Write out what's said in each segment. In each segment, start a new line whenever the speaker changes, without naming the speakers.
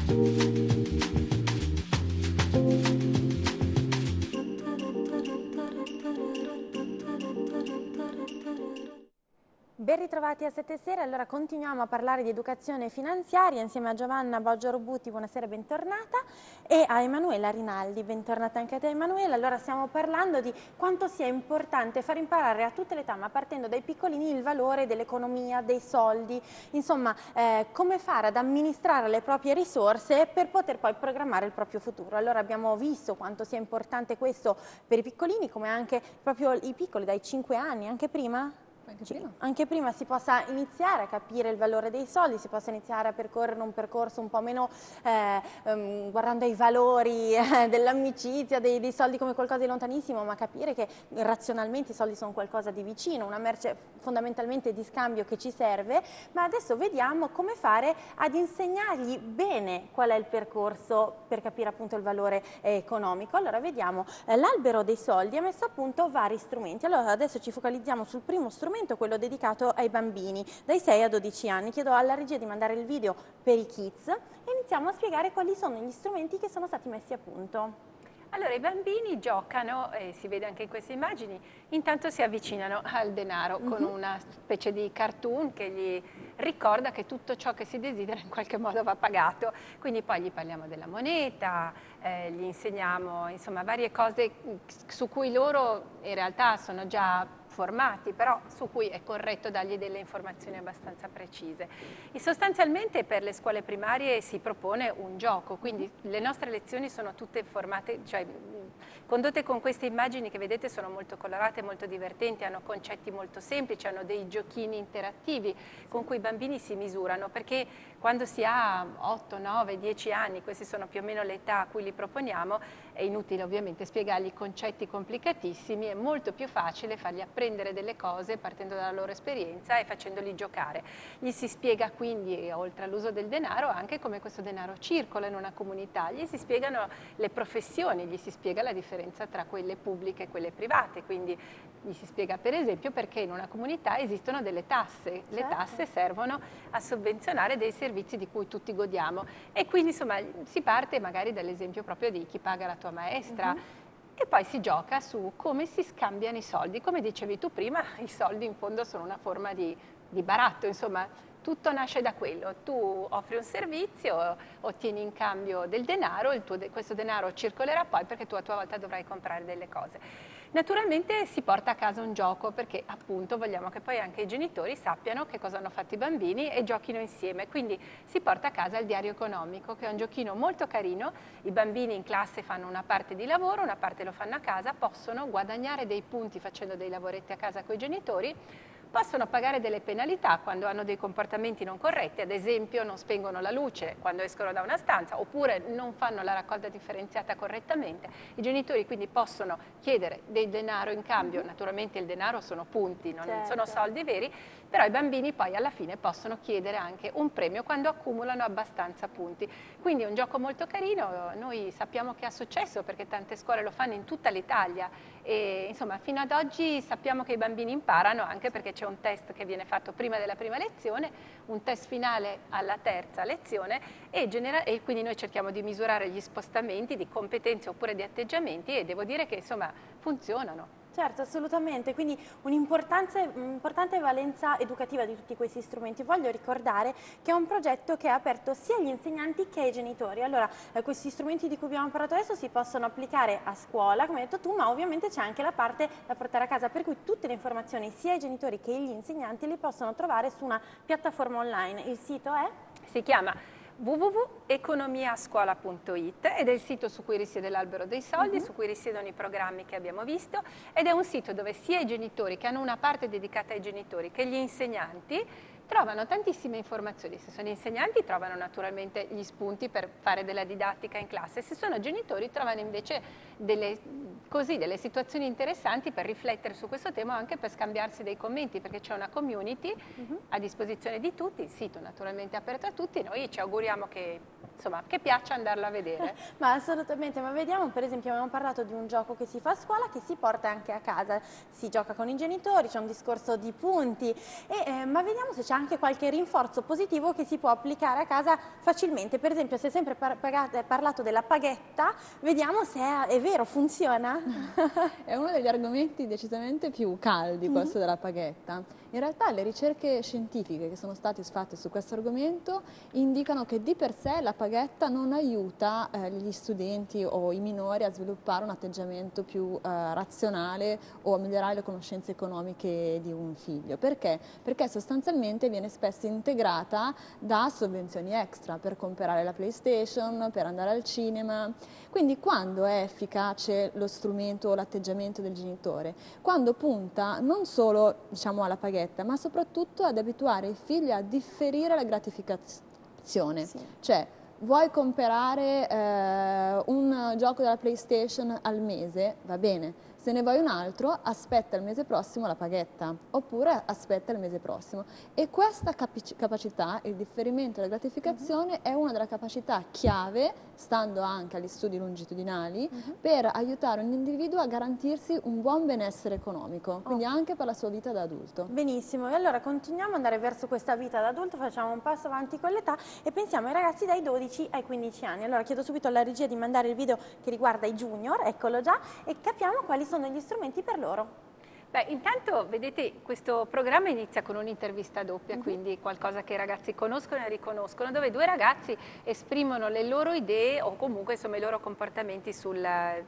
Ben ritrovati a Sette Sere, allora continuiamo a parlare di educazione finanziaria insieme a Giovanna Boggio-Robuti, buonasera, bentornata, e a Emanuela Rinaldi, bentornata anche a te Emanuela. Allora stiamo parlando di quanto sia importante far imparare a tutte le età, ma partendo dai piccolini, il valore dell'economia, dei soldi, insomma come fare ad amministrare le proprie risorse per poter poi programmare il proprio futuro. Allora abbiamo visto quanto sia importante questo per i piccolini, come anche proprio i piccoli dai 5 anni, anche prima? Anche prima si possa iniziare a capire il valore dei soldi, si possa iniziare a percorrere un percorso un po' meno guardando ai valori dell'amicizia, dei soldi come qualcosa di lontanissimo, ma capire che razionalmente i soldi sono qualcosa di vicino, una merce fondamentalmente di scambio che ci serve. Ma adesso vediamo come fare ad insegnargli bene qual è il percorso per capire appunto il valore economico. Allora vediamo, l'albero dei soldi ha messo a punto vari strumenti. Allora adesso ci focalizziamo sul primo strumento, quello dedicato ai bambini dai 6 a 12 anni. Chiedo alla regia di mandare il video per i kids e iniziamo a spiegare quali sono gli strumenti che sono stati messi a punto.
Allora, i bambini giocano, si vede anche in queste immagini, intanto si avvicinano al denaro con una specie di cartoon che gli ricorda che tutto ciò che si desidera in qualche modo va pagato. Quindi poi gli parliamo della moneta, gli insegniamo insomma varie cose su cui loro in realtà sono già formati, però su cui è corretto dargli delle informazioni abbastanza precise. E sostanzialmente per le scuole primarie si propone un gioco, quindi le nostre lezioni sono tutte formate, cioè condotte con queste immagini che vedete sono molto colorate, molto divertenti, hanno concetti molto semplici, hanno dei giochini interattivi con cui i bambini si misurano, perché quando si ha 8, 9, 10 anni, queste sono più o meno le età a cui li proponiamo, è inutile ovviamente spiegargli concetti complicatissimi, è molto più facile fargli apprendere delle cose partendo dalla loro esperienza e facendoli giocare. Gli si spiega quindi, oltre all'uso del denaro, anche come questo denaro circola in una comunità, gli si spiegano le professioni, gli si spiega la differenza tra quelle pubbliche e quelle private, quindi gli si spiega per esempio perché in una comunità esistono delle tasse, le tasse servono a sovvenzionare dei servizi di cui tutti godiamo e quindi insomma si parte magari dall'esempio proprio di chi paga la tua maestra e poi si gioca su come si scambiano i soldi. Come dicevi tu prima, i soldi in fondo sono una forma di baratto, insomma tutto nasce da quello, tu offri un servizio, ottieni in cambio del denaro, questo denaro circolerà poi perché tu a tua volta dovrai comprare delle cose. Naturalmente si porta a casa un gioco perché appunto vogliamo che poi anche i genitori sappiano che cosa hanno fatto i bambini e giochino insieme, quindi si porta a casa il diario economico che è un giochino molto carino, i bambini in classe fanno una parte di lavoro, una parte lo fanno a casa, possono guadagnare dei punti facendo dei lavoretti a casa con i genitori, possono pagare delle penalità quando hanno dei comportamenti non corretti, ad esempio non spengono la luce quando escono da una stanza oppure non fanno la raccolta differenziata correttamente. I genitori quindi possono chiedere del denaro in cambio, naturalmente il denaro sono punti, non sono soldi veri, però i bambini poi alla fine possono chiedere anche un premio quando accumulano abbastanza punti. Quindi è un gioco molto carino, noi sappiamo che ha successo perché tante scuole lo fanno in tutta l'Italia e insomma fino ad oggi sappiamo che i bambini imparano anche perché c'è un test che viene fatto prima della prima lezione, un test finale alla terza lezione e quindi noi cerchiamo di misurare gli spostamenti di competenze oppure di atteggiamenti e devo dire che insomma funzionano.
Certo, assolutamente, quindi un'importante valenza educativa di tutti questi strumenti. Voglio ricordare che è un progetto che è aperto sia agli insegnanti che ai genitori. Allora, questi strumenti di cui abbiamo parlato adesso si possono applicare a scuola, come hai detto tu, ma ovviamente c'è anche la parte da portare a casa, per cui tutte le informazioni sia i genitori che gli insegnanti le possono trovare su una piattaforma online. Il sito è?
Si chiama www.economiascuola.it ed è il sito su cui risiede l'albero dei soldi, su cui risiedono i programmi che abbiamo visto ed è un sito dove sia i genitori che hanno una parte dedicata ai genitori che gli insegnanti trovano tantissime informazioni. Se sono insegnanti trovano naturalmente gli spunti per fare della didattica in classe, se sono genitori trovano invece delle così delle situazioni interessanti per riflettere su questo tema, anche per scambiarsi dei commenti, perché c'è una community a disposizione di tutti, il sito naturalmente è aperto a tutti, noi ci auguriamo che, insomma, che piaccia andarlo a vedere.
Ma assolutamente, ma vediamo per esempio, abbiamo parlato di un gioco che si fa a scuola, che si porta anche a casa, si gioca con i genitori, c'è un discorso di punti, ma vediamo se c'è anche qualche rinforzo positivo che si può applicare a casa facilmente. Per esempio, si è sempre parlato della paghetta, vediamo se è vero, funziona?
È uno degli argomenti decisamente più caldi, questo della paghetta. In realtà le ricerche scientifiche che sono state fatte su questo argomento indicano che di per sé la paghetta non aiuta gli studenti o i minori a sviluppare un atteggiamento più razionale o a migliorare le conoscenze economiche di un figlio. Perché? Perché sostanzialmente viene spesso integrata da sovvenzioni extra per comprare la PlayStation, per andare al cinema. Quindi quando è efficace lo strumento o l'atteggiamento del genitore? Quando punta non solo, diciamo, alla paghetta, ma soprattutto ad abituare i figli a differire la gratificazione. Sì. Cioè, vuoi comprare un gioco della PlayStation al mese? Va bene. Se ne vuoi un altro, aspetta il mese prossimo la paghetta, oppure aspetta il mese prossimo. E questa capacità, il differimento della gratificazione, è una delle capacità chiave, stando anche agli studi longitudinali, per aiutare un individuo a garantirsi un buon benessere economico, quindi anche per la sua vita da adulto.
Benissimo, e allora continuiamo ad andare verso questa vita da adulto, facciamo un passo avanti con l'età e pensiamo ai ragazzi dai 12 ai 15 anni. Allora chiedo subito alla regia di mandare il video che riguarda i junior, eccolo già, e capiamo quali sono gli strumenti per loro.
Beh, intanto vedete questo programma inizia con un'intervista doppia, quindi qualcosa che i ragazzi conoscono e riconoscono, dove due ragazzi esprimono le loro idee o comunque insomma i loro comportamenti sul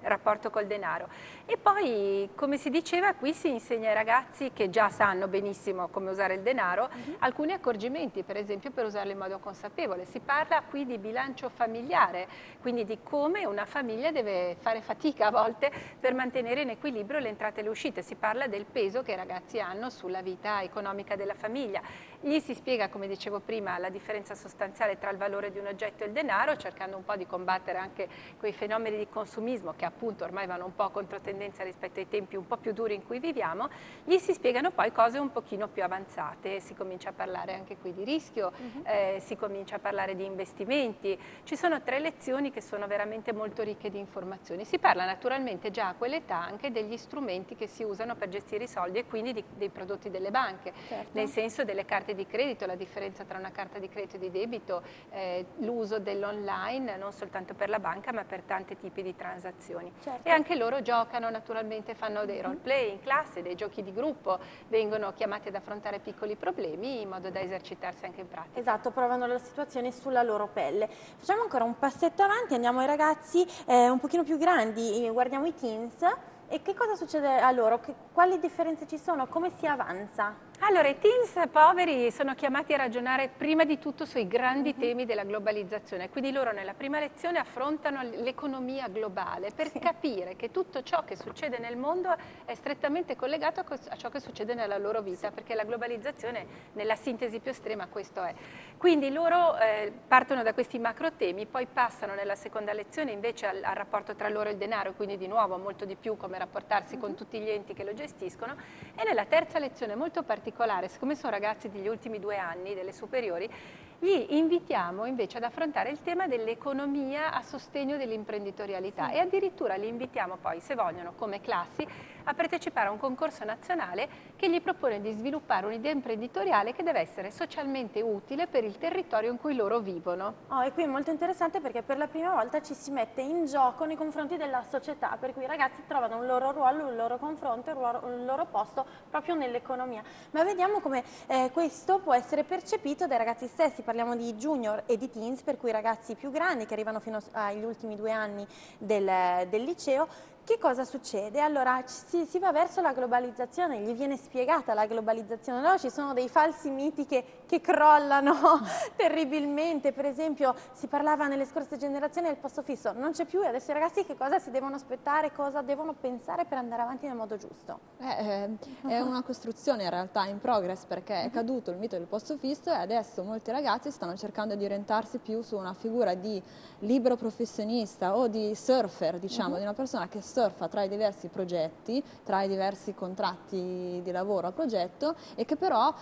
rapporto col denaro. E poi, come si diceva, qui si insegna ai ragazzi che già sanno benissimo come usare il denaro, alcuni accorgimenti, per esempio per usarlo in modo consapevole. Si parla qui di bilancio familiare, quindi di come una famiglia deve fare fatica a volte per mantenere in equilibrio le entrate e le uscite. Si parla del peso che i ragazzi hanno sulla vita economica della famiglia. Gli si spiega, come dicevo prima, la differenza sostanziale tra il valore di un oggetto e il denaro, cercando un po' di combattere anche quei fenomeni di consumismo che appunto ormai vanno un po' controtendenza rispetto ai tempi un po' più duri in cui viviamo. Gli si spiegano poi cose un pochino più avanzate, si comincia a parlare anche qui di rischio, si comincia a parlare di investimenti. Ci sono 3 lezioni che sono veramente molto ricche di informazioni. Si parla naturalmente già a quell'età anche degli strumenti che si usano per gestire i soldi e quindi dei prodotti delle banche, nel senso delle carte di credito, la differenza tra una carta di credito e di debito, l'uso dell'online non soltanto per la banca ma per tanti tipi di transazioni. E anche loro giocano naturalmente, fanno dei role play in classe, dei giochi di gruppo, vengono chiamati ad affrontare piccoli problemi in modo da esercitarsi anche in pratica.
Esatto, provano la situazione sulla loro pelle. Facciamo ancora un passetto avanti, andiamo ai ragazzi un pochino più grandi, guardiamo i teens. E che cosa succede a loro? Quali differenze ci sono? Come si avanza?
Allora, i teens poveri sono chiamati a ragionare prima di tutto sui grandi temi della globalizzazione, quindi loro nella prima lezione affrontano l'economia globale per capire che tutto ciò che succede nel mondo è strettamente collegato a ciò che succede nella loro vita, perché la globalizzazione nella sintesi più estrema questo è. Quindi loro partono da questi macro temi, poi passano nella seconda lezione invece al rapporto tra loro e il denaro, quindi di nuovo molto di più come rapportarsi con tutti gli enti che lo gestiscono, e nella terza lezione molto particolare, siccome sono ragazzi degli ultimi 2 anni, delle superiori, gli invitiamo invece ad affrontare il tema dell'economia a sostegno dell'imprenditorialità e addirittura li invitiamo poi, se vogliono, come classi, a partecipare a un concorso nazionale che gli propone di sviluppare un'idea imprenditoriale che deve essere socialmente utile per il territorio in cui loro vivono.
E qui è molto interessante perché per la prima volta ci si mette in gioco nei confronti della società, per cui i ragazzi trovano un loro ruolo, un loro confronto, un loro posto proprio nell'economia. Ma vediamo come questo può essere percepito dai ragazzi stessi. Parliamo di junior e di teens, per cui i ragazzi più grandi che arrivano fino agli ultimi 2 anni del liceo. Che cosa succede? Allora si va verso la globalizzazione, gli viene spiegata la globalizzazione, allora ci sono dei falsi miti che crollano terribilmente. Per esempio si parlava nelle scorse generazioni del posto fisso, non c'è più, e adesso i ragazzi che cosa si devono aspettare, cosa devono pensare per andare avanti nel modo giusto?
È una costruzione in realtà in progress, perché è caduto il mito del posto fisso e adesso molti ragazzi stanno cercando di orientarsi più su una figura di libero professionista o di surfer, diciamo, di una persona che surfa tra i diversi progetti, tra i diversi contratti di lavoro a progetto e che però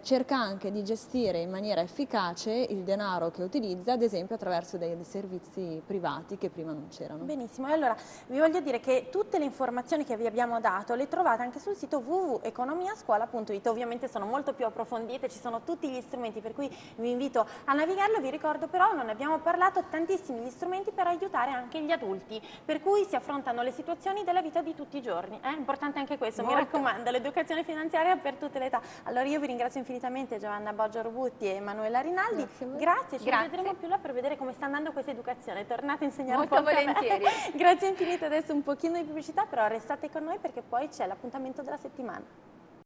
cerca anche di gestire in maniera efficace il denaro che utilizza, ad esempio attraverso dei servizi privati che prima non c'erano.
Benissimo, e allora vi voglio dire che tutte le informazioni che vi abbiamo dato le trovate anche sul sito www.economiascuola.it, ovviamente sono molto più approfondite, ci sono tutti gli strumenti per cui vi invito a navigarlo. Vi ricordo però, non ne abbiamo parlato, tantissimi gli strumenti per aiutare anche gli adulti, per cui si affrontano le situazioni della vita di tutti i giorni, è importante anche questo, mi raccomando, l'educazione finanziaria per tutte le età. Allora io vi ringrazio infinitamente Giovanna Boggio Robutti e Emanuela Rinaldi, grazie, ci vedremo più là per vedere come sta andando questa educazione, tornate a insegnare un po'
molto volentieri.
Grazie infinite, adesso un pochino di pubblicità, però restate con noi perché poi c'è l'appuntamento della settimana.